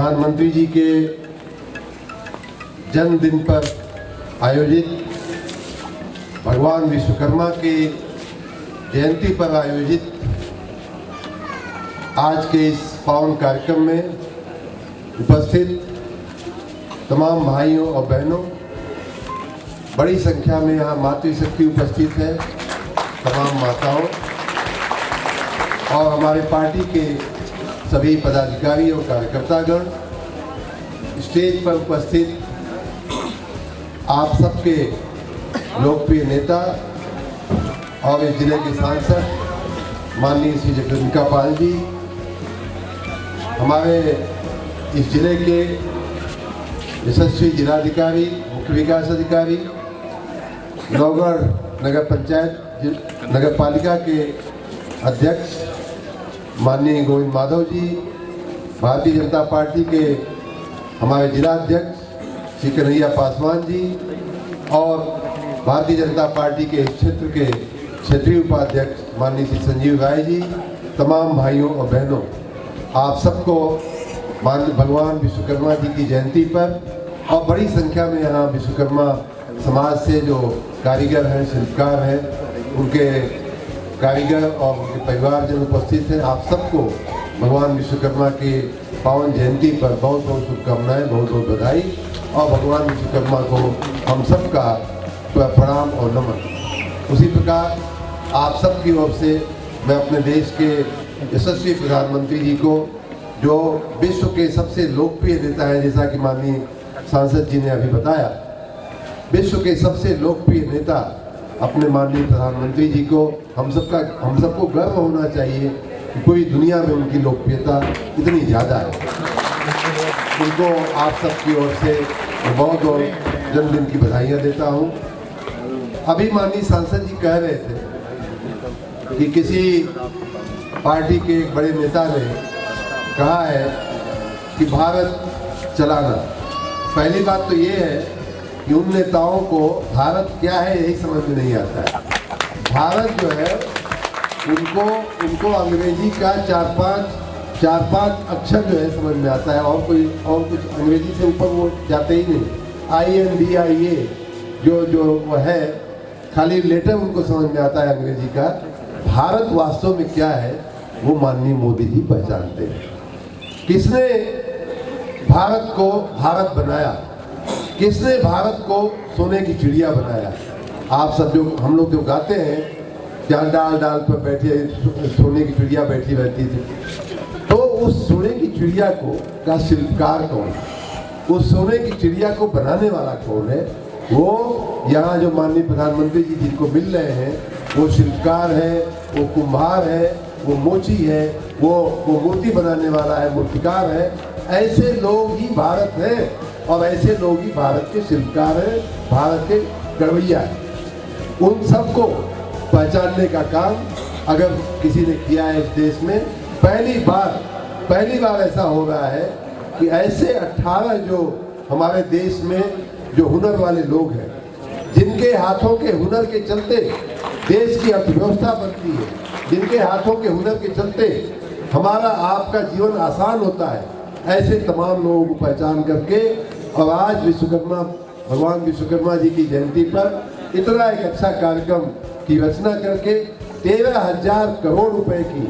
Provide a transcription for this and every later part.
प्रधानमंत्री जी के जन्मदिन पर आयोजित, भगवान विश्वकर्मा के जयंती पर आयोजित आज के इस पावन कार्यक्रम में उपस्थित तमाम भाइयों और बहनों, बड़ी संख्या में यहाँ मातृशक्ति उपस्थित है, तमाम माताओं और हमारे पार्टी के सभी पदाधिकारी और कार्यकर्तागण, स्टेज पर उपस्थित आप सबके लोकप्रिय नेता और इस जिले के सांसद माननीय श्री जगदम्बिका पाल जी, हमारे इस जिले के यशस्वी जिलाधिकारी, मुख्य विकास अधिकारी, नौगढ़ नगर पंचायत नगर पालिका के अध्यक्ष माननीय गोविंद माधव जी, भारतीय जनता पार्टी के हमारे जिला अध्यक्ष श्री कन्हैया पासवान जी और भारतीय जनता पार्टी के इस क्षेत्र के क्षेत्रीय उपाध्यक्ष माननीय श्री संजीव राय जी, तमाम भाइयों और बहनों, आप सबको भगवान विश्वकर्मा जी की जयंती पर और बड़ी संख्या में यहाँ विश्वकर्मा समाज से जो कारीगर हैं, शिल्पकार हैं, उनके कारीगर और उनके परिवारजन उपस्थित हैं, आप सबको भगवान विश्वकर्मा के पावन जयंती पर बहुत बहुत शुभकामनाएं, बहुत बहुत बधाई और भगवान विश्वकर्मा को हम सबका प्रणाम और नमन। उसी प्रकार आप सबकी ओर से मैं अपने देश के यशस्वी प्रधानमंत्री जी को, जो विश्व के सबसे लोकप्रिय नेता हैं, जैसा कि माननीय सांसद जी ने अभी बताया, विश्व के सबसे लोकप्रिय नेता अपने माननीय प्रधानमंत्री जी को हम सबको गर्व होना चाहिए कि पूरी दुनिया में उनकी लोकप्रियता इतनी ज़्यादा है। उनको आप सबकी ओर से बहुत बहुत जन्मदिन की बधाइयाँ देता हूँ। अभी माननीय सांसद जी कह रहे थे कि किसी पार्टी के एक बड़े नेता ने कहा है कि भारत चलाना। पहली बात तो ये है कि उन नेताओं को भारत क्या है यही समझ में नहीं आता है। भारत जो है उनको अंग्रेजी का चार पांच अक्षर जो है समझ में आता है और कुछ अंग्रेजी से ऊपर वो जाते ही नहीं। INDIA जो वो है, खाली लेटर उनको समझ में आता है अंग्रेजी का। भारत वास्तव में क्या है वो माननीय मोदी जी पहचानते हैं। किसने भारत को भारत बनाया, किसने भारत को सोने की चिड़िया बनाया। आप सब जो हम लोग जो गाते हैं, जहाँ डाल डाल पर बैठे सोने की चिड़िया बैठी रहती थी, तो उस सोने की चिड़िया का शिल्पकार कौन है, उस सोने की चिड़िया को बनाने वाला कौन है? वो यहाँ जो माननीय प्रधानमंत्री जी जिनको मिल रहे हैं, वो शिल्पकार है, वो कुम्हार है, वो मोची है, वो मूर्ति बनाने वाला है, मूर्तिकार है। ऐसे लोग ही भारत हैं और ऐसे लोग ही भारत के शिल्पकार हैं, भारत के गढ़वैया हैं। उन सबको पहचानने का काम अगर किसी ने किया है इस देश में, पहली बार ऐसा हो रहा है कि ऐसे 18 जो हमारे देश में जो हुनर वाले लोग हैं, जिनके हाथों के हुनर के चलते देश की अर्थव्यवस्था बनती है, जिनके हाथों के हुनर के चलते हमारा आपका जीवन आसान होता है, ऐसे तमाम लोगों को पहचान करके और आज भगवान विश्वकर्मा जी की जयंती पर इतना एक अच्छा कार्यक्रम की रचना करके 13,000 करोड़ रुपए की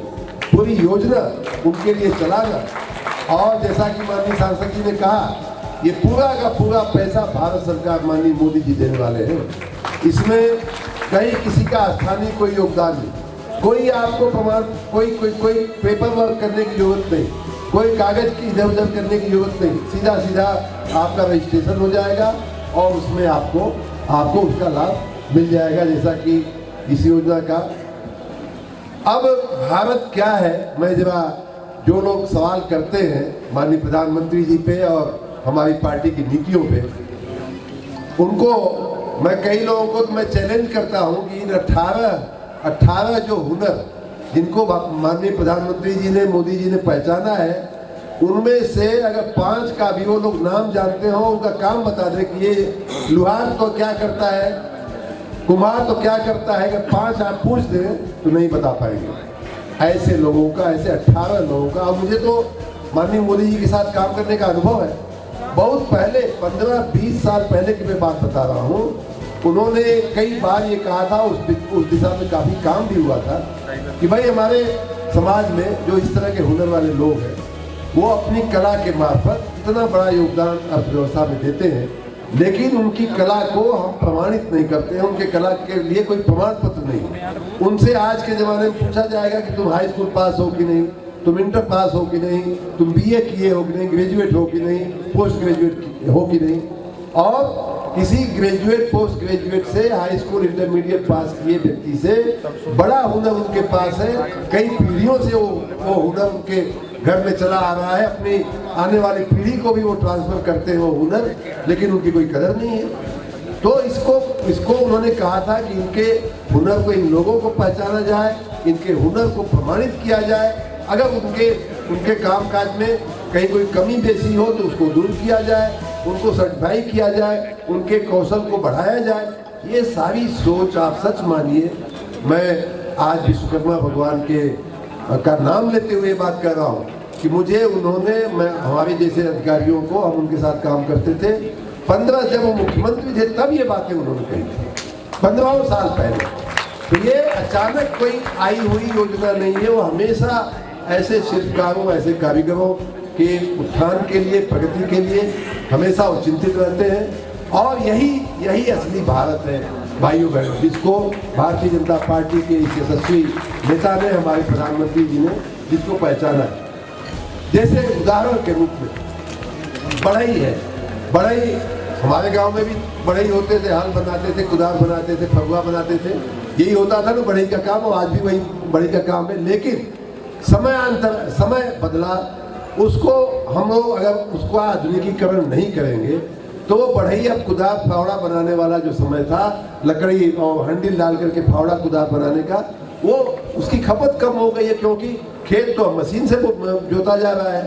पूरी योजना उनके लिए चलाना। और जैसा कि माननीय सांसद जी ने कहा, ये पूरा का पूरा पैसा भारत सरकार माननीय मोदी जी देने वाले हैं। इसमें कहीं किसी का स्थानीय कोई योगदान नहीं, कोई आपको कोई पेपर वर्क करने की जरूरत नहीं, कोई कागज की इधर उधर करने की जरूरत नहीं। सीधा आपका रजिस्ट्रेशन हो जाएगा और उसमें आपको उसका लाभ मिल जाएगा, जैसा कि इस योजना का। अब भारत क्या है, मैं जरा जो लोग सवाल करते हैं माननीय प्रधानमंत्री जी पे और हमारी पार्टी की नीतियों पे, उनको मैं कई लोगों को मैं चैलेंज करता हूँ कि इन 18 जो हुनर जिनको माननीय प्रधानमंत्री जी ने, मोदी जी ने पहचाना है, उनमें से अगर 5 का भी वो लोग नाम जानते हो, उनका काम बता दें कि ये लुहार तो क्या करता है, कुम्हार तो क्या करता है, अगर 5 आप पूछ दें तो नहीं बता पाएंगे। ऐसे लोगों का, ऐसे 18 लोगों का। मुझे तो माननीय मोदी जी के साथ काम करने का अनुभव है। बहुत पहले 15-20 साल पहले की मैं बात बता रहा हूँ, उन्होंने कई बार ये कहा था, उस दिशा में काफ़ी काम भी हुआ था कि भाई हमारे समाज में जो इस तरह के हुनर वाले लोग हैं वो अपनी कला के मार्फत इतना बड़ा योगदान अर्थव्यवस्था में देते हैं, लेकिन उनकी कला को हम प्रमाणित नहीं करते हैं, उनके कला के लिए कोई प्रमाण पत्र नहीं है। उनसे आज के ज़माने में पूछा जाएगा कि तुम हाई स्कूल पास हो कि नहीं, तुम इंटर पास हो कि नहीं, तुम बीए किए हो कि नहीं, ग्रेजुएट हो कि नहीं, पोस्ट ग्रेजुएट हो कि नहीं। और किसी ग्रेजुएट पोस्ट ग्रेजुएट से, हाई स्कूल इंटरमीडिएट पास किए व्यक्ति से बड़ा हुनर उनके पास है। कई पीढ़ियों से वो हुनर उनके घर में चला आ रहा है, अपनी आने वाली पीढ़ी को भी वो ट्रांसफर करते हैं वो हुनर, लेकिन उनकी कोई कदर नहीं है। तो इसको उन्होंने कहा था कि इनके हुनर को, इन लोगों को पहचाना जाए, इनके हुनर को प्रमाणित किया जाए। अगर उनके कामकाज में कहीं कोई कमी बेसी हो तो उसको दूर किया जाए, उनको सर्टिफाई किया जाए, उनके कौशल को बढ़ाया जाए। ये सारी सोच आप सच मानिए, मैं आज विश्वकर्मा भगवान का नाम लेते हुए बात कर रहा हूँ कि मुझे मैं हमारे जैसे अधिकारियों को, हम उनके साथ काम करते थे, 15 जब वो मुख्यमंत्री थे तब ये बातें उन्होंने कही थी, 15 साल पहले। तो ये अचानक कोई आई हुई योजना नहीं है, वो हमेशा ऐसे शिल्पकारों, ऐसे कारीगरों के उत्थान के लिए, प्रगति के लिए हमेशा वो चिंतित रहते हैं। और यही असली भारत है भाइयों बहनों, जिसको भारतीय जनता पार्टी के इस यशस्वी नेता ने, हमारे प्रधानमंत्री जी ने जिसको पहचाना है। जैसे उदाहरण के रूप में बढ़ई है, बढ़ई हमारे गांव में भी बढ़ई होते थे, हल बनाते थे, कुदार बनाते थे, फगुआ बनाते थे, यही होता था ना बढ़ई का काम, और आज भी वही बढ़ई का काम है। लेकिन समय बदला, उसको हम लोग अगर उसको आधुनिकीकरण नहीं करेंगे तो वो बढ़ई अब कुदार फावड़ा बनाने वाला जो समय था, लकड़ी और हंडिल डाल करके फावड़ा कुदार बनाने का, वो उसकी खपत कम हो गई है, क्योंकि खेत तो मशीन से जोता जा रहा है,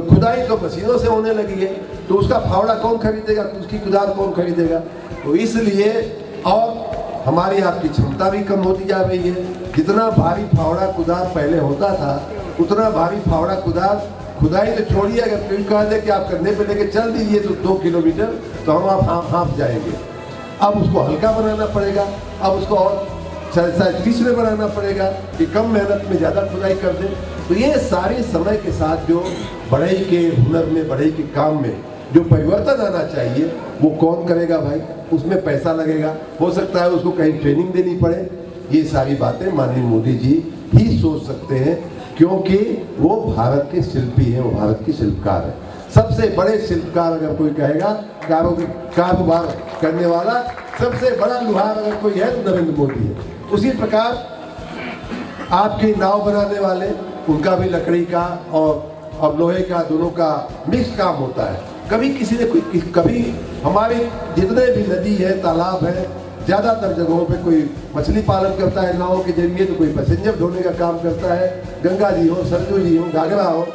खुदाई तो मशीनों से होने लगी है, तो उसका फावड़ा कौन खरीदेगा, उसकी कुदार कौन खरीदेगा। तो इसलिए और हमारी आपकी क्षमता भी कम होती जा रही है। जितना भारी फावड़ा कुदार पहले होता था, उतना भारी फावड़ा कुदार खुदाई तो छोड़िए, अगर कोई कह दे कि आप कंधे पे लेके चल दीजिए तो 2 किलोमीटर, तो हम आप हाँफ जाएंगे। अब उसको हल्का बनाना पड़ेगा, अब उसको और शायद 30 में बनाना पड़ेगा कि कम मेहनत में ज़्यादा खुदाई कर दे। तो ये सारे समय के साथ जो बढ़ई के हुनर में, बढ़ई के काम में जो परिवर्तन आना चाहिए, वो कौन करेगा भाई? उसमें पैसा लगेगा, हो सकता है उसको कहीं ट्रेनिंग देनी पड़े। ये सारी बातें माननीय मोदी जी ही सोच सकते हैं, क्योंकि वो भारत के शिल्पी हैं, वो भारत के शिल्पकार हैं। सबसे बड़े शिल्पकार अगर कोई कहेगा, कारोबार करने वाला सबसे बड़ा लुहार अगर कोई है तो नरेंद्र मोदी है। उसी प्रकार आपके नाव बनाने वाले, उनका भी लकड़ी का और लोहे का, दोनों का मिक्स काम होता है। कभी हमारे जितने भी नदी है, तालाब है, ज़्यादातर जगहों पे कोई मछली पालन करता है नाव के जरिए, तो कोई पैसेंजर ढोने का काम करता है। गंगा जी हो, सरजू जी हो, घाघरा हो,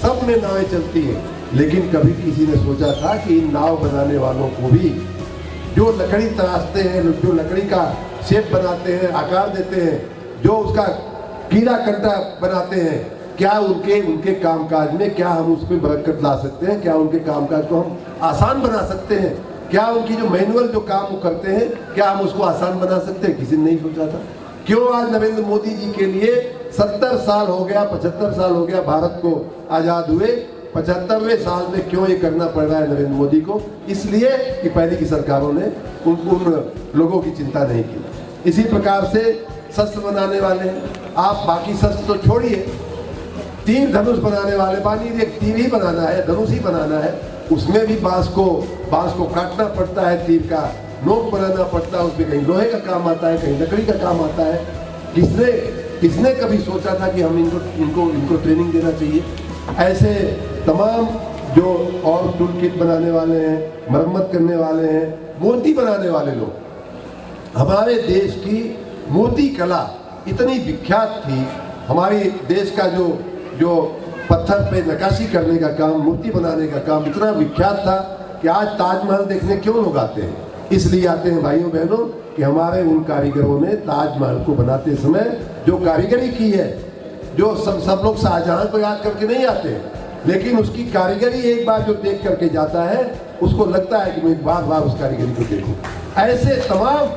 सब में नावें चलती हैं। लेकिन कभी किसी ने सोचा था कि इन नाव बनाने वालों को भी जो लकड़ी तराशते हैं, जो लकड़ी का शेप बनाते हैं, आकार देते हैं, जो उसका कीड़ा कंटा बनाते हैं, क्या उनके कामकाज में क्या हम उसमें बरकत ला सकते हैं? क्या उनके कामकाज को हम आसान बना सकते हैं? क्या उनकी जो मैनुअल जो काम वो करते हैं, क्या हम उसको आसान बना सकते हैं? किसी ने नहीं सोचा था। क्यों आज नरेंद्र मोदी जी के लिए 70 साल हो गया, 75 साल हो गया भारत को आज़ाद हुए, 75वें साल में क्यों ये करना पड़ रहा है नरेंद्र मोदी को? इसलिए कि पहले की सरकारों ने उन लोगों की चिंता नहीं की। इसी प्रकार से शस्त्र बनाने वाले, आप बाकी शस्त्र तो छोड़िए, तीर धनुष बनाने वाले, बानी एक तीर ही बनाना है, धनुष ही बनाना है, उसमें भी बांस को काटना पड़ता है, तीर का नोक बनाना पड़ता है, उसमें कहीं लोहे का काम आता है, कहीं लकड़ी का काम आता है। किसने कभी सोचा था कि हम इनको ट्रेनिंग देना चाहिए? ऐसे तमाम जो और टूल किट बनाने वाले हैं, मरम्मत करने वाले हैं, मोती बनाने वाले लोग, हमारे देश की मोती कला इतनी विख्यात थी। हमारे देश का जो पत्थर पे नक्काशी करने का काम, मूर्ति बनाने का काम इतना विख्यात था कि आज ताजमहल देखने क्यों लोग आते हैं? इसलिए आते हैं भाइयों बहनों कि हमारे उन कारीगरों ने ताजमहल को बनाते समय जो कारीगरी की है, जो सब लोग शाहजहां को याद करके नहीं आते हैं, लेकिन उसकी कारीगरी एक बार जो देख करके जाता है उसको लगता है कि मैं बार बार उस कारीगरी को देखूं। ऐसे तमाम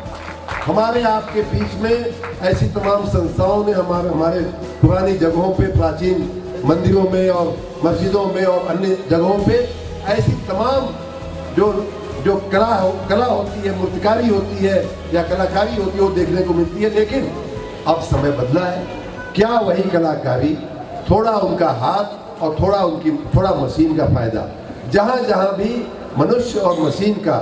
हमारे आपके बीच में ऐसी तमाम संस्थाओं ने हमारे पुरानी जगहों पे, प्राचीन मंदिरों में और मस्जिदों में और अन्य जगहों पे ऐसी तमाम जो कला होती है, मूर्तिकारी होती है या कलाकारी होती है, वो देखने को मिलती है। लेकिन अब समय बदला है। क्या वही कलाकारी, थोड़ा उनका हाथ और थोड़ा मशीन का फायदा, जहाँ जहाँ भी मनुष्य और मशीन का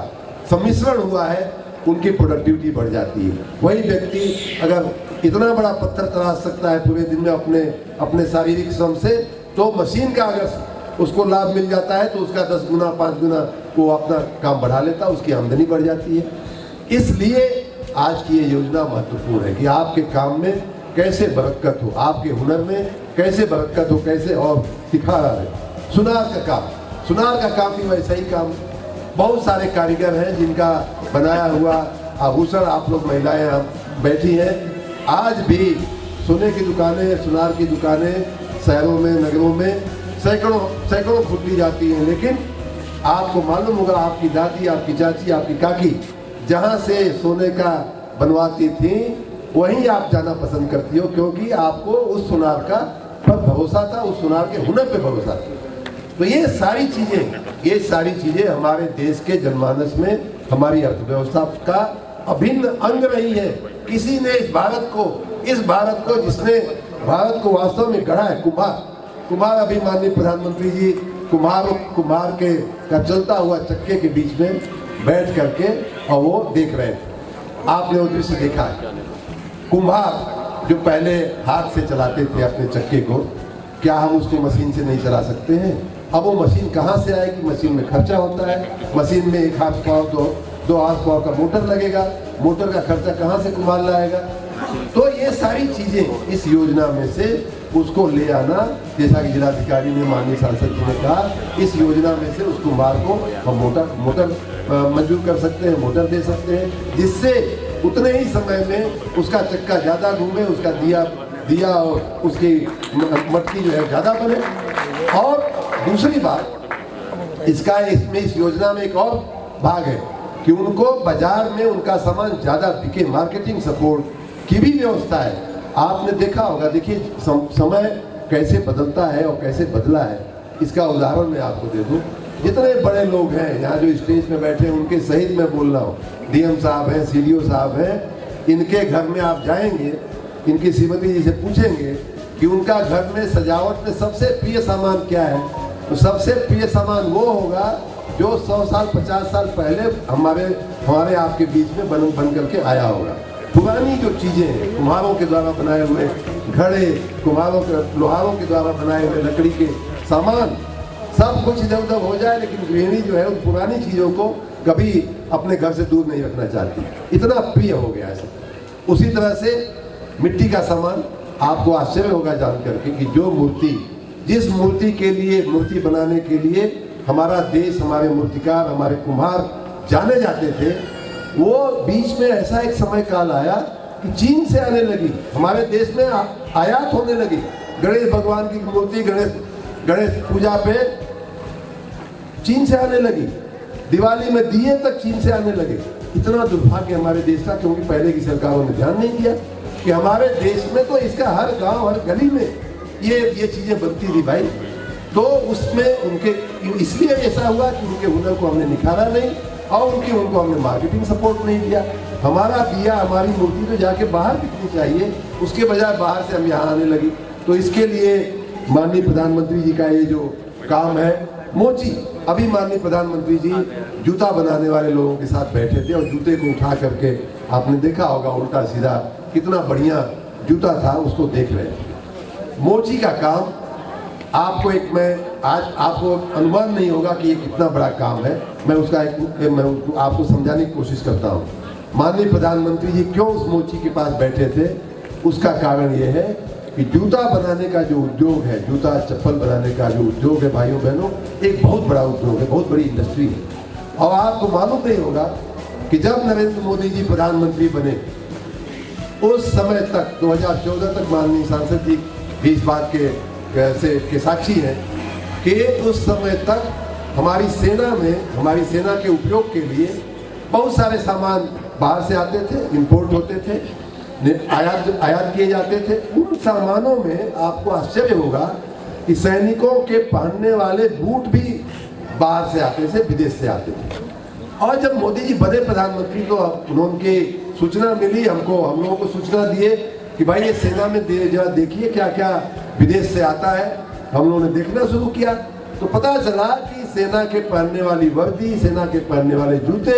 सम्मिश्रण हुआ है उनकी प्रोडक्टिविटी बढ़ जाती है। वही व्यक्ति अगर इतना बड़ा पत्थर तराश सकता है पूरे दिन में अपने शारीरिक श्रम से, तो मशीन का अगर उसको लाभ मिल जाता है तो उसका 10 गुना 5 गुना वो अपना काम बढ़ा लेता है, उसकी आमदनी बढ़ जाती है। इसलिए आज की ये योजना महत्वपूर्ण है कि आपके काम में कैसे बरकत हो, आपके हुनर में कैसे बरकत हो, कैसे और दिखा रहा है। सुनार का काम भी वैसा ही काम। बहुत सारे कारीगर हैं जिनका बनाया हुआ आभूषण आप लोग महिलाएं बैठी हैं। आज भी सोने की दुकानें, सुनार की दुकानें शहरों में, नगरों में सैकड़ों खुली जाती हैं। लेकिन आपको मालूम होगा, आपकी दादी, आपकी चाची, आपकी काकी जहाँ से सोने का बनवाती थी वहीं आप जाना पसंद करती हो, क्योंकि आपको उस सुनार का पर भरोसा था, उस सुनार के हुनर पे भरोसा था। तो ये सारी चीजें हमारे देश के जनमानस में हमारी अर्थव्यवस्था का अभिन्न अंग रही है। किसी ने इस भारत को जिसने भारत को वास्तव में गढ़ा है, कुम्हार अभी माननीय प्रधानमंत्री जी कुम्हार के का चलता हुआ चक्के के बीच में बैठ करके और वो देख रहे थे। आपने वो दृश्य देखा है। कुम्हार जो पहले हाथ से चलाते थे अपने चक्के को, क्या हम उसको मशीन से नहीं चला सकते हैं? अब वो मशीन कहाँ से आएगी? मशीन में खर्चा होता है, मशीन में 1 हाथ पाव 2 हाथ पाव का मोटर लगेगा, मोटर का खर्चा कहाँ से कुम्हार लाएगा? तो ये सारी चीजें इस योजना में से उसको ले आना, जैसा कि जिलाधिकारी ने, माननीय सांसद जी ने कहा, इस योजना में से उस कुम्हार को हम मोटर मंजूर कर सकते हैं, मोटर दे सकते हैं, जिससे उतने ही समय में उसका चक्का ज़्यादा घूमे, उसका दिया और उसकी मटकी जो है ज़्यादा बने। और दूसरी बात, इसमें इस योजना में एक और भाग है कि उनको बाजार में उनका सामान ज़्यादा बिके, मार्केटिंग सपोर्ट की भी व्यवस्था है। आपने देखा होगा, देखिए समय कैसे बदलता है और कैसे बदला है, इसका उदाहरण मैं आपको दे दूं। जितने बड़े लोग हैं यहाँ जो स्टेज में बैठे हैं, उनके सहित मैं बोल रहा हूँ, डीएम साहब हैं, सीडीओ साहब हैं, इनके घर में आप जाएंगे, इनकी श्रीमती जी से पूछेंगे कि उनका घर में सजावट में सबसे प्रिय सामान क्या है, तो सबसे प्रिय सामान वो होगा जो 100 साल 50 साल पहले हमारे आपके बीच में बन करके आया होगा। पुरानी जो चीज़ें हैं, कुम्हारों के द्वारा बनाए हुए घड़े, लोहारों के द्वारा बनाए हुए लकड़ी के सामान, सब कुछ इधर उधर हो जाए, लेकिन गृहिणी जो है उन पुरानी चीज़ों को कभी अपने घर से दूर नहीं रखना चाहती, इतना प्रिय हो गया है सब। उसी तरह से मिट्टी का सामान, आपको आश्चर्य होगा जान करके कि जिस मूर्ति बनाने के लिए हमारा देश, हमारे मूर्तिकार, हमारे कुम्हार जाने जाते थे, वो बीच में ऐसा एक समय काल आया कि चीन से आने लगी, हमारे देश में आयात होने लगी। गणेश भगवान की मूर्ति गणेश पूजा पे चीन से आने लगी, दिवाली में दिए तक चीन से आने लगे। इतना दुर्भाग्य हमारे देश का, क्योंकि पहले की सरकारों ने ध्यान नहीं दिया कि हमारे देश में तो इसका हर गांव, हर गली में ये चीजें बनती थी भाई। तो उसमें उनके इसलिए ऐसा हुआ कि उनके हुनर को हमने निखारा नहीं और उनको हमने मार्केटिंग सपोर्ट नहीं दिया। हमारी मूर्ति तो जाके बाहर बिकनी चाहिए, उसके बजाय बाहर से हम यहाँ आने लगी। तो इसके लिए माननीय प्रधानमंत्री जी का ये जो काम है, मोची, अभी माननीय प्रधानमंत्री जी जूता बनाने वाले लोगों के साथ बैठे थे और जूते को उठा करके, आपने देखा होगा उल्टा सीधा, कितना बढ़िया जूता था, उसको देख रहे हैं। मोची का काम आपको आज आपको अनुमान नहीं होगा कि ये कितना बड़ा काम है। मैं आपको समझाने की कोशिश करता हूँ। माननीय प्रधानमंत्री जी क्यों उस मोची के पास बैठे थे, उसका कारण ये है कि जूता बनाने का जो उद्योग है, जूता चप्पल बनाने का जो उद्योग है भाइयों बहनों, एक बहुत बड़ा उद्योग है, बहुत बड़ी इंडस्ट्री है। और आपको मालूम नहीं होगा कि जब नरेंद्र मोदी जी प्रधानमंत्री बने, उस समय तक 2014 तक माननीय सांसद जी भी इस बात के साक्षी हैं कि उस समय तक हमारी सेना के उपयोग के लिए बहुत सारे सामान बाहर से आते थे, इंपोर्ट होते थे, आयात किए जाते थे। उन सामानों में आपको आश्चर्य होगा कि सैनिकों के पहनने वाले बूट भी बाहर से आते थे, विदेश से आते थे। और जब मोदी जी बने प्रधानमंत्री तो उनकी सूचना मिली हमको, हम लोगों को सूचना दिए कि भाई ये सेना में जरा देखिए क्या क्या विदेश से आता है। हम लोगों ने देखना शुरू किया तो पता चला कि सेना के पहनने वाली वर्दी, सेना के पहनने वाले जूते,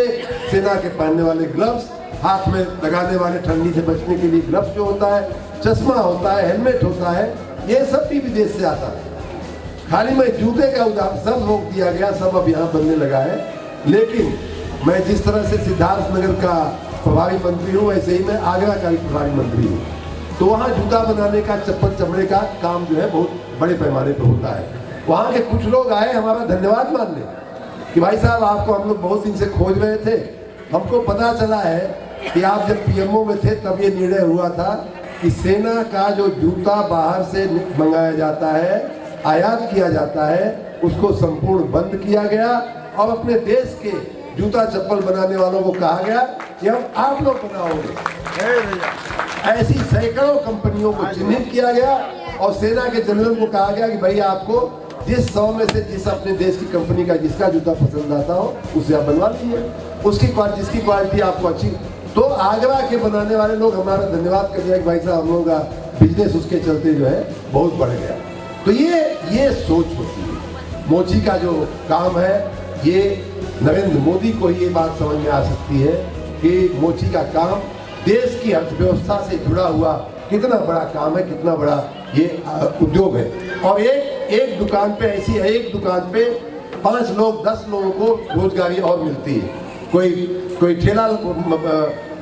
सेना के पहनने वाले ग्लव्स, हाथ में लगाने वाले ठंडी से बचने के लिए ग्लव्स जो होता है, चश्मा होता है, हेलमेट होता है, ये सब भी विदेश से आता है। खाली मैं जूते का उदाहरण सब रोक दिया गया, सब अब यहाँ बनने लगा है। लेकिन मैं जिस तरह से सिद्धार्थ नगर का प्रभारी मंत्री हूँ, वैसे ही मैं आगरा का भी प्रभारी मंत्री हूँ। तो वहाँ जूता बनाने का, चप्पल चमड़े का काम जो है बहुत बड़े पैमाने पर होता है। वहाँ के कुछ लोग आए हमारा धन्यवाद मानने कि भाई साहब आपको हम लोग बहुत दिन से खोज रहे थे, हमको पता चला है कि आप जब पीएमओ में थे तब ये निर्णय हुआ था कि सेना का जो जूता बाहर से मंगाया जाता है, आयात किया जाता है, उसको संपूर्ण बंद किया गया और अपने देश के जूता चप्पल बनाने वालों को कहा गया कि हम आप लोग बनाओगे। ऐसी सैकड़ों कंपनियों को चिन्हित किया गया और सेना के जनरल को कहा गया कि भाई आपको जिस 100 में से जिस अपने देश की कंपनी का जिसका जूता पसंद आता हो उसे आप बनवा लीजिए, जिसकी क्वालिटी आपको अच्छी। तो आगरा के बनाने वाले लोग हमारा धन्यवाद कर दिया कि भाई साहब हम लोगों का बिजनेस उसके चलते जो है बहुत बढ़ गया। तो ये सोच होती है। मोची का जो काम है, ये नरेंद्र मोदी को ये बात समझ में आ सकती है कि मोची का काम देश की अर्थव्यवस्था से जुड़ा हुआ कितना बड़ा काम है, कितना बड़ा ये उद्योग है। और एक दुकान पे ऐसी है, एक दुकान पे 5 लोग 10 लोगों को रोजगारी और मिलती है। कोई ठेला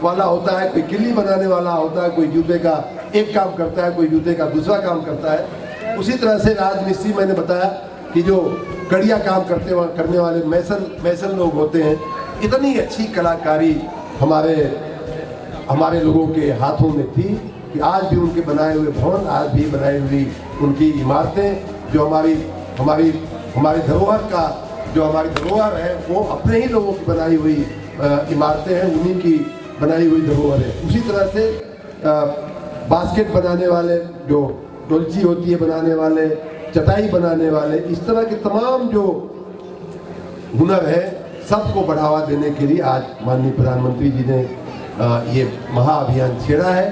वाला होता है, कोई किल्ली बनाने वाला होता है, कोई जूते का एक काम करता है, कोई जूते का दूसरा काम करता है। उसी तरह से राजमिस्त्री, मैंने बताया कि जो कड़िया काम करने वाले मैसन लोग होते हैं, इतनी अच्छी कलाकारी हमारे लोगों के हाथों में थी कि आज भी उनके बनाए हुए भवन, आज भी बनाई हुई उनकी इमारतें, जो हमारी धरोहर है, वो अपने ही लोगों की बनाई हुई इमारतें हैं, उन्हीं की बनाई हुई धरोहर है। उसी तरह से बास्केट बनाने वाले, जो डोलची होती है बनाने वाले, चटाई बनाने वाले, इस तरह के तमाम जो हुनर है सबको बढ़ावा देने के लिए आज माननीय प्रधानमंत्री जी ने ये महाअभियान छेड़ा है।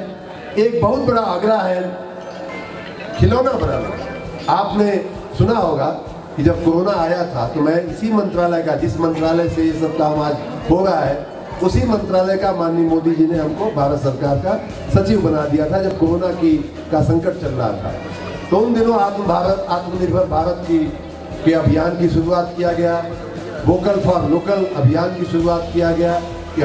एक बहुत बड़ा आग्रह है खिलौना बनाना। आपने सुना होगा कि जब कोरोना आया था तो मैं इसी मंत्रालय का, जिस मंत्रालय से ये सब काम आज हो रहा है, उसी मंत्रालय का माननीय मोदी जी ने हमको भारत सरकार का सचिव बना दिया था जब कोरोना का संकट चल रहा था। तो उन दिनों आत्मनिर्भर भारत के अभियान की शुरुआत किया गया, वोकल फॉर लोकल अभियान की शुरुआत किया गया कि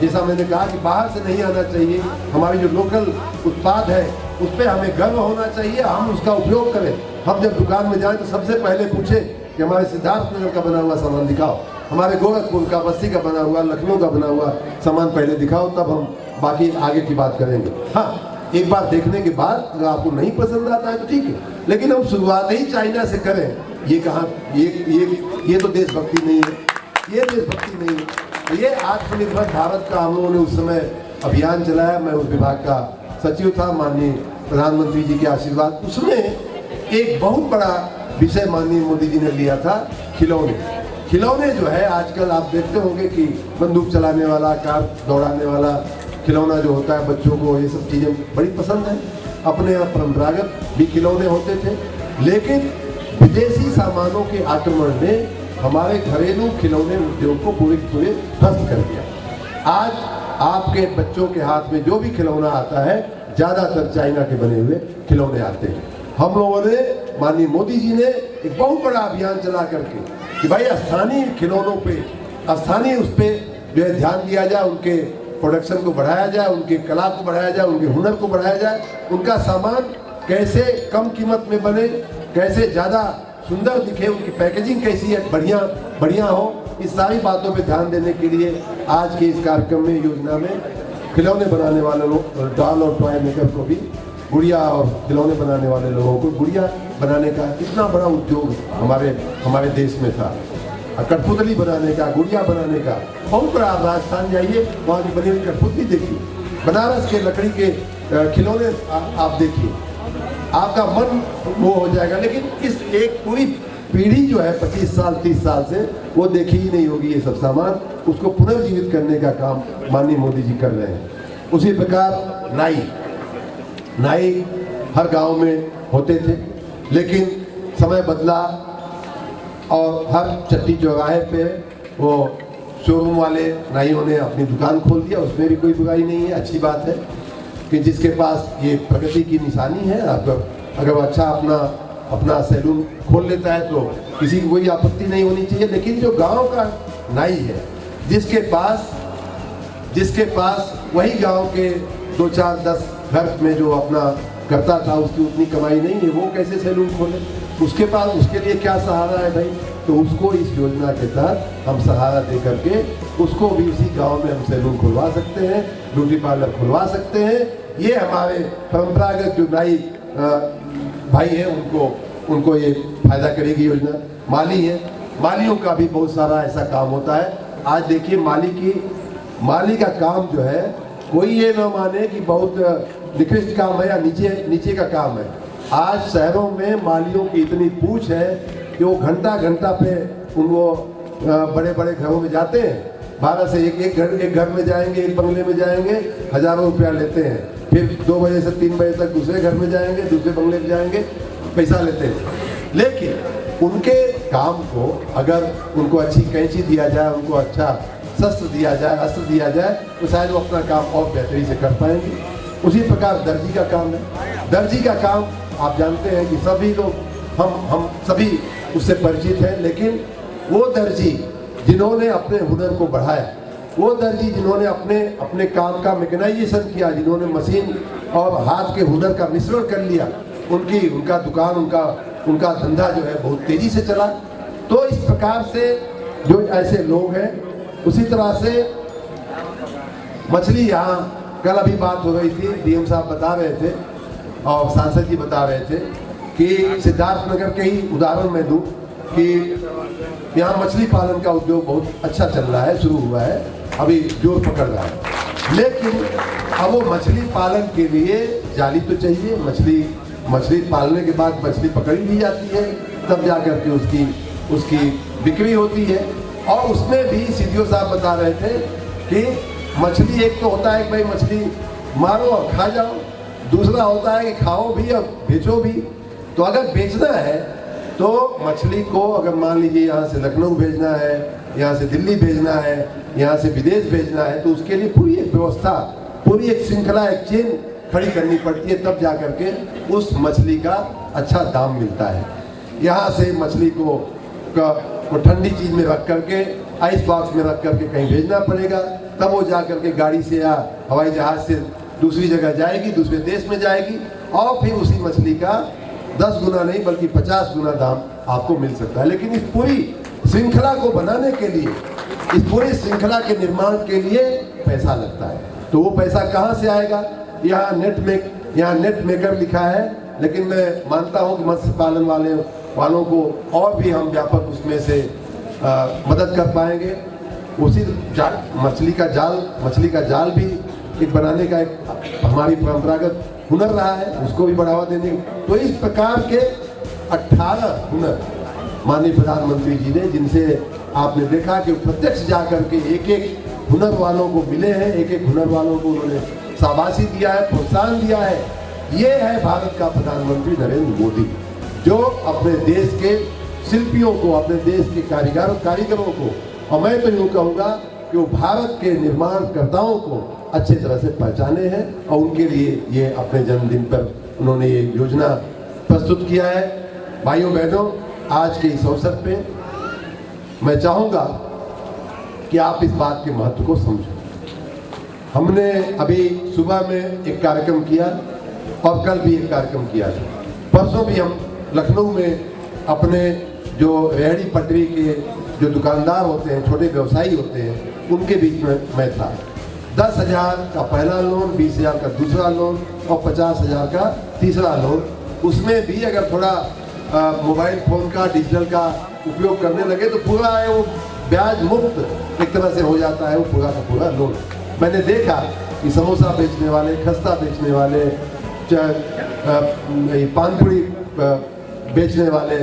जैसा मैंने कहा कि बाहर से नहीं आना चाहिए, हमारे जो लोकल उत्पाद है उस पर हमें गर्व होना चाहिए, हम उसका उपयोग करें। हम जब दुकान में जाएं तो सबसे पहले पूछें कि हमारे सिद्धार्थ नगर का बना हुआ सामान दिखाओ, हमारे गोरखपुर का, बस्ती का बना हुआ, लखनऊ का बना हुआ सामान पहले दिखाओ, तब हम बाकी आगे की बात करेंगे। हाँ, एक बार देखने के बाद अगर आपको नहीं पसंद आता है तो ठीक है, लेकिन हम शुरुआत ही चाइना से करें, ये कहाँ, ये तो देशभक्ति नहीं है, ये देशभक्ति नहीं है। तो ये आत्मनिर्भर भारत का हम लोगों ने उस समय अभियान चलाया, मैं उस विभाग का सचिव था, माननीय प्रधानमंत्री जी के आशीर्वाद। उसमें एक बहुत बड़ा विषय माननीय मोदी जी ने लिया था, खिलौने जो है आजकल आप देखते होंगे कि बंदूक चलाने वाला, कार दौड़ाने वाला खिलौना जो होता है, बच्चों को ये सब चीज़ें बड़ी पसंद है। अपने यहाँ परंपरागत भी खिलौने होते थे, लेकिन विदेशी सामानों के आक्रमण ने हमारे घरेलू खिलौने उद्योग को पूरे ध्वस्त कर दिया। आज आपके बच्चों के हाथ में जो भी खिलौना आता है, ज़्यादातर चाइना के बने हुए खिलौने आते हैं। हम लोगों ने, माननीय मोदी जी ने एक बहुत बड़ा अभियान चला करके कि भाई स्थानीय खिलौनों पे, स्थानीय उस पर जो है ध्यान दिया जाए, उनके प्रोडक्शन को बढ़ाया जाए, उनके कला को बढ़ाया जाए, उनके हुनर को बढ़ाया जाए, उनका सामान कैसे कम कीमत में बने, कैसे ज़्यादा सुंदर दिखे, उनकी पैकेजिंग कैसी है, बढ़िया हो, इस सारी बातों पे ध्यान देने के लिए आज के इस कार्यक्रम में, योजना में खिलौने बनाने वाले लोग, डॉल और टॉय मेकर को भी गुड़िया, और खिलौने बनाने वाले लोगों को गुड़िया बनाने का कितना बड़ा उद्योग हमारे देश में था। कठपुतली बनाने का, गुड़िया बनाने का बहुत बड़ा। राजस्थान जाइए, वहाँ की बनी हुई कठपुतली देखिए, बनारस के लकड़ी के खिलौने आप देखिए, आपका मन वो हो जाएगा। लेकिन इस एक पूरी पीढ़ी जो है 25 साल 30 साल से वो देखी ही नहीं होगी ये सब सामान। उसको पुनर्जीवित करने का काम माननीय मोदी जी कर रहे हैं। उसी प्रकार नाई हर गांव में होते थे, लेकिन समय बदला और हर चट्टी चौराहे पे वो शोरूम वाले नाइयों ने अपनी दुकान खोल दिया। उसमें भी कोई बुराई नहीं है, अच्छी बात है कि जिसके पास ये प्रगति की निशानी है, अगर वो अच्छा अपना सैलून खोल लेता है तो किसी की कोई आपत्ति नहीं होनी चाहिए। लेकिन जो गांव का नाई है, जिसके पास वही गांव के 2 4 10 घर में जो अपना करता था, उसकी उतनी कमाई नहीं है, वो कैसे सैलून खोले? उसके पास उसके लिए क्या सहारा है भाई? तो उसको इस योजना के तहत हम सहारा दे करके उसको भी उसी गांव में हम सैलून खुलवा सकते हैं, ब्यूटी पार्लर खुलवा सकते हैं। ये हमारे परंपरागत जो नाई भाई हैं उनको ये फायदा करेगी योजना। माली है, मालियों का भी बहुत सारा ऐसा काम होता है। आज देखिए माली का काम जो है, कोई ये ना माने कि बहुत निकृष्ट काम है या नीचे का काम है। आज शहरों में मालियों की इतनी पूछ है कि वो घंटा पे उनको बड़े बड़े घरों में जाते हैं, 12 से एक घर में जाएंगे, एक बंगले में जाएंगे, हजारों रुपया लेते हैं। फिर 2 बजे से 3 बजे तक दूसरे घर में जाएंगे, दूसरे बंगले में जाएंगे, पैसा लेते हैं। लेकिन उनके काम को अगर उनको अच्छी कैंची दिया जाए, उनको अच्छा शस्त्र दिया जाए, अस्त्र दिया जाए, तो शायद वो अपना काम और बेहतरी से कर पाएंगे। उसी प्रकार दर्जी का काम है। दर्जी का काम आप जानते हैं कि सभी लोग हम सभी उससे परिचित हैं। लेकिन वो दर्जी जिन्होंने अपने हुनर को बढ़ाया, वो दर्जी जिन्होंने अपने काम का मैकेनाइजेशन किया, जिन्होंने मशीन और हाथ के हुनर का मिश्रण कर लिया, उनका दुकान, उनका धंधा जो है बहुत तेजी से चला। तो इस प्रकार से जो ऐसे लोग हैं, उसी तरह से मछली, यहाँ कल अभी बात हो रही थी, डीएम साहब बता रहे थे और सांसद जी बता रहे थे कि सिद्धार्थनगर के ही उदाहरण मैं दूं कि यहाँ मछली पालन का उद्योग बहुत अच्छा चल रहा है, शुरू हुआ है, अभी जोर पकड़ रहा है। लेकिन अब वो मछली पालन के लिए जाली तो चाहिए। मछली पालने के बाद मछली पकड़ी ली जाती है, तब जा कर के उसकी बिक्री होती है। और उसमें भी सीडीओ साहब बता रहे थे कि मछली एक तो होता है कि भाई मछली मारो और खा जाओ, दूसरा होता है कि खाओ भी और बेचो भी। तो अगर बेचना है तो मछली को अगर मान लीजिए यहाँ से लखनऊ भेजना है, यहाँ से दिल्ली भेजना है, यहाँ से विदेश भेजना है, तो उसके लिए पूरी एक व्यवस्था, पूरी एक श्रृंखला, एक चेन खड़ी करनी पड़ती है, तब जा करके उस मछली का अच्छा दाम मिलता है। यहाँ से मछली को ठंडी चीज़ में रख करके, आइस बॉक्स में रख करके कहीं भेजना पड़ेगा, तब वो जा करके गाड़ी से या हवाई जहाज से दूसरी जगह जाएगी, दूसरे देश में जाएगी, और फिर उसी मछली का 10 गुना नहीं बल्कि 50 गुना दाम आपको मिल सकता है। लेकिन इस पूरी श्रृंखला को बनाने के लिए, इस पूरी श्रृंखला के निर्माण के लिए पैसा लगता है। तो वो पैसा कहाँ से आएगा? यहाँ नेट मेकर लिखा है, लेकिन मैं मानता हूँ कि मत्स्य पालन वालों को और भी हम व्यापक उसमें से मदद कर पाएंगे। उसी मछली का जाल भी एक बनाने का एक हमारी परंपरागत हुनर रहा है, उसको भी बढ़ावा देने। तो इस प्रकार के 18 हुनर माननीय प्रधानमंत्री जी ने, जिनसे आपने देखा कि प्रत्यक्ष जा करके एक हुनर वालों को मिले हैं, एक हुनर वालों को उन्होंने शाबाशी दिया है, प्रोत्साहन दिया है। ये है भारत का प्रधानमंत्री नरेंद्र मोदी, जो अपने देश के शिल्पियों को, अपने देश के कारीगरों को, और मैं तो यूँ कहूँगा कि वो भारत के निर्माणकर्ताओं को अच्छे तरह से पहचाने हैं, और उनके लिए ये अपने जन्मदिन पर उन्होंने ये योजना प्रस्तुत किया है। भाइयों बहनों, आज के इस अवसर पे मैं चाहूँगा कि आप इस बात के महत्व को समझें। हमने अभी सुबह में एक कार्यक्रम किया और कल भी एक कार्यक्रम किया था। परसों भी हम लखनऊ में अपने जो रेहड़ी पटरी के जो दुकानदार होते हैं, छोटे व्यवसायी होते हैं, उनके बीच में मैं था। 10,000 का पहला लोन, 20,000 का दूसरा लोन और 50,000 का तीसरा लोन। उसमें भी अगर थोड़ा मोबाइल फ़ोन का, डिजिटल का उपयोग करने लगे तो पूरा है वो ब्याज मुक्त एक तरह से हो जाता है वो पूरा का पूरा लोन। मैंने देखा कि समोसा बेचने वाले, खस्ता बेचने वाले, पानपुरी बेचने वाले,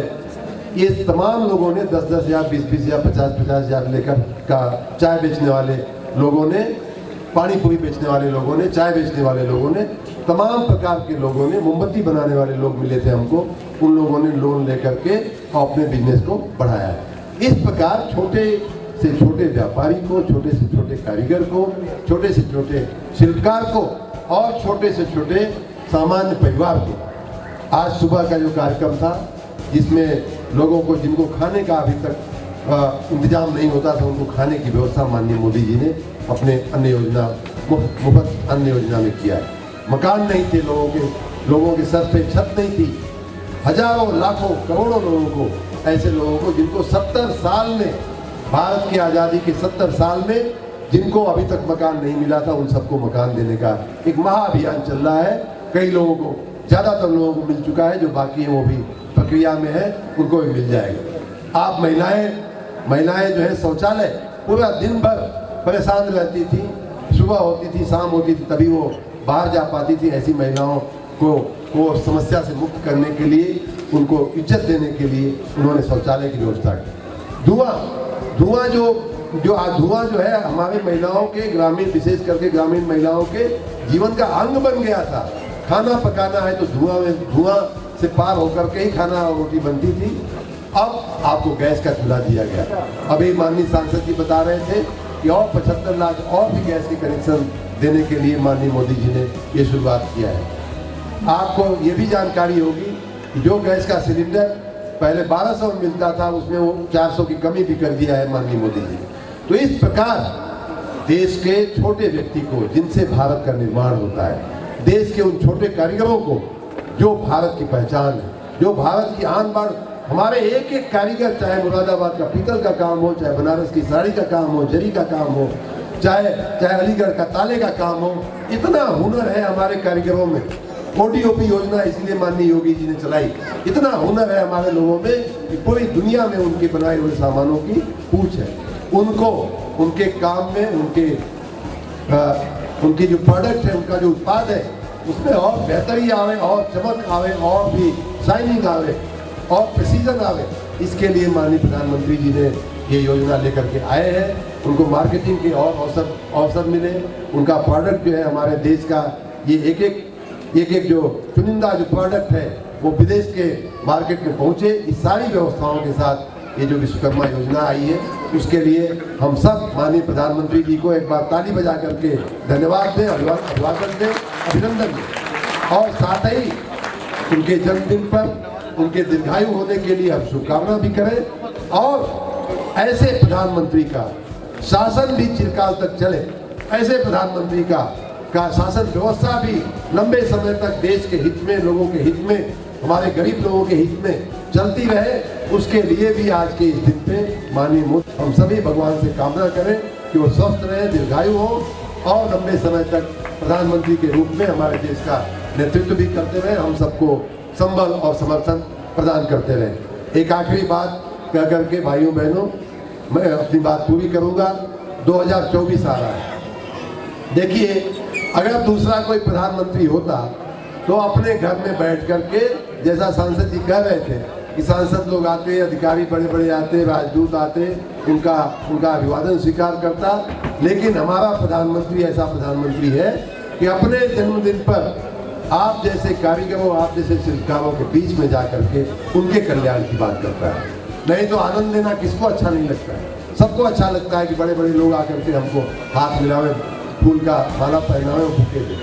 ये तमाम लोगों ने 10-10 हज़ार, 20-20 हज़ार, 50-50 हज़ार लेकर का, चाय बेचने वाले लोगों ने, पानी पूरी बेचने वाले लोगों ने, चाय बेचने वाले लोगों ने, तमाम प्रकार के लोगों ने, मोमबत्ती बनाने वाले लोग मिले थे हमको, उन लोगों ने लोन लेकर के अपने बिजनेस को बढ़ाया है। इस प्रकार छोटे से छोटे व्यापारी को, छोटे से छोटे कारीगर को, छोटे से छोटे शिल्पकार को और छोटे से छोटे सामान्य परिवार को, आज सुबह का जो कार्यक्रम था जिसमें लोगों को, जिनको खाने का अभी तक इंतजाम नहीं होता था, उनको खाने की व्यवस्था माननीय मोदी जी ने अपने अन्य योजना, मुफ्त अन्य योजना में किया है। मकान नहीं थे लोगों के सर पे छत नहीं थी। हजारों, लाखों, करोड़ों लोगों को, ऐसे लोगों को जिनको 70 साल में, भारत की आज़ादी के 70 साल में जिनको अभी तक मकान नहीं मिला था, उन सबको मकान देने का एक महाअभियान चल रहा है। कई लोगों को, ज़्यादातर लोगों को मिल चुका है, जो बाकी है वो भी प्रक्रिया में है, उनको भी मिल जाएगा। आप महिलाएं जो है शौचालय पूरा दिन भर परेशान रहती थी, सुबह होती थी, शाम होती थी, तभी वो बाहर जा पाती थी। ऐसी महिलाओं को समस्या से मुक्त करने के लिए, उनको इज्जत देने के लिए उन्होंने शौचालय की व्यवस्था की। धुआं जो है हमारे महिलाओं के, ग्रामीण, विशेष करके ग्रामीण महिलाओं के जीवन का अंग बन गया था। खाना पकाना है तो धुआं से पार होकर के ही खाना और रोटी बनती थी। अब आपको गैस का चूल्हा दिया गया। अभी माननीय सांसद जी बता रहे थे कि और 75 लाख और भी गैस के कनेक्शन देने के लिए माननीय मोदी जी ने ये शुरुआत किया है। आपको ये भी जानकारी होगी कि जो गैस का सिलेंडर पहले 1200 में मिलता था, उसमें वो 400 की कमी भी कर दिया है माननीय मोदी जी ने। तो इस प्रकार देश के छोटे व्यक्ति को, जिनसे भारत का निर्माण होता है, देश के उन छोटे कारीगरों को, जो भारत की पहचान है, जो भारत की आन बान, हमारे एक एक कारीगर, चाहे मुरादाबाद का पीतल का काम हो, चाहे बनारस की साड़ी का काम हो, जरी का काम हो, चाहे अलीगढ़ का ताले का काम हो, इतना हुनर है हमारे कारीगरों में। ODOP योजना इसलिए माननीय योगी जी ने चलाई। इतना हुनर है हमारे लोगों में कि पूरी दुनिया में उनके बनाए हुए सामानों की पूछ है। उनको उनके काम में, उनकी जो प्रोडक्ट है, उनका जो उत्पाद है, उसमें और बेहतरी आवे, और चमक आवे, और भी शाइनिंग आवे, और प्रिसीजन आवे। इसके लिए माननीय प्रधानमंत्री जी ने ये योजना लेकर के आए हैं। उनको मार्केटिंग के और अवसर मिले। उनका प्रोडक्ट जो है हमारे देश का, ये एक एक जो चुनिंदा जो प्रोडक्ट है वो विदेश के मार्केट में पहुँचे। इस सारी व्यवस्थाओं के साथ ये जो विश्वकर्मा योजना आई है, उसके लिए हम सब माननीय प्रधानमंत्री जी को एक बार ताली बजा करके धन्यवाद दें, अभिवादन दें, अभिनंदन दें। और साथ ही उनके जन्मदिन पर उनके दीर्घायु होने के लिए हम शुभकामना भी करें। और ऐसे प्रधानमंत्री का शासन भी चिरकाल तक चले, ऐसे प्रधानमंत्री का शासन व्यवस्था भी लंबे समय तक देश के हित में, लोगों के हित में, हमारे गरीब लोगों के हित में चलती रहे। उसके लिए भी आज के इस दिन पे माननीय मोदी, हम सभी भगवान से कामना करें कि वो स्वस्थ रहे, दीर्घायु हो और लंबे समय तक प्रधानमंत्री के रूप में हमारे देश का नेतृत्व भी करते रहे, हम सबको संबल और समर्थन प्रदान करते रहे। एक आखिरी बात कह करके भाइयों बहनों, मैं अपनी बात पूरी करूँगा। 2024 आ रहा है। देखिए, अगर दूसरा कोई प्रधानमंत्री होता तो अपने घर में बैठ करके, जैसा सांसद जी कह रहे थे कि सांसद लोग आते, अधिकारी बड़े बड़े आते, राजदूत आते, उनका अभिवादन स्वीकार करता। लेकिन हमारा प्रधानमंत्री ऐसा प्रधानमंत्री है कि अपने जन्मदिन पर आप जैसे कारीगरों, आप जैसे शिल्पकारों के बीच में जा करके उनके कल्याण की बात करता है। नहीं तो आनंद देना किसको अच्छा नहीं लगता है? सबको अच्छा लगता है कि बड़े बड़े लोग आकर के हमको हाथ मिलावे, फूल का माला पहनावे, बुके दे।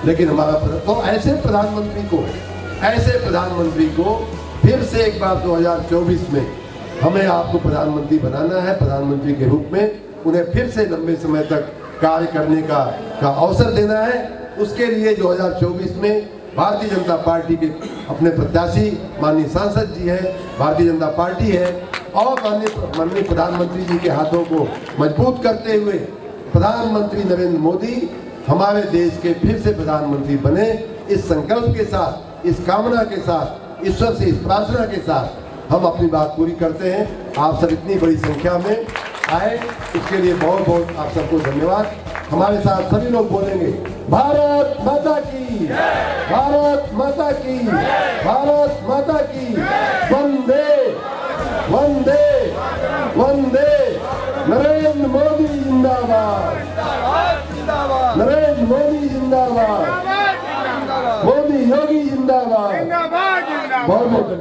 लेकिन हमारा तो ऐसे प्रधानमंत्री को फिर से एक बार 2024 में हमें आपको प्रधानमंत्री बनाना है। प्रधानमंत्री के रूप में उन्हें फिर से लंबे समय तक कार्य करने का अवसर देना है। उसके लिए 2024 में भारतीय जनता पार्टी के अपने प्रत्याशी माननीय सांसद जी हैं, भारतीय जनता पार्टी है, और माननीय प्रधानमंत्री जी के हाथों को मजबूत करते हुए प्रधानमंत्री नरेंद्र मोदी हमारे देश के फिर से प्रधानमंत्री बने। इस संकल्प के साथ, इस कामना के साथ ईश्वर से इस प्रार्थना के साथ हम अपनी बात पूरी करते हैं। आप सब इतनी बड़ी संख्या में आए, इसके लिए बहुत बहुत आप सबको धन्यवाद। हमारे साथ सभी लोग बोलेंगे, भारत माता की, भारत माता की, भारत माता की, वंदे वंदे वंदे। नरेंद्र मोदी जिंदाबाद, नरेंद्र मोदी जिंदाबाद, मोदी योगी जिंदाबाद। बहुत बहुत धन्यवाद।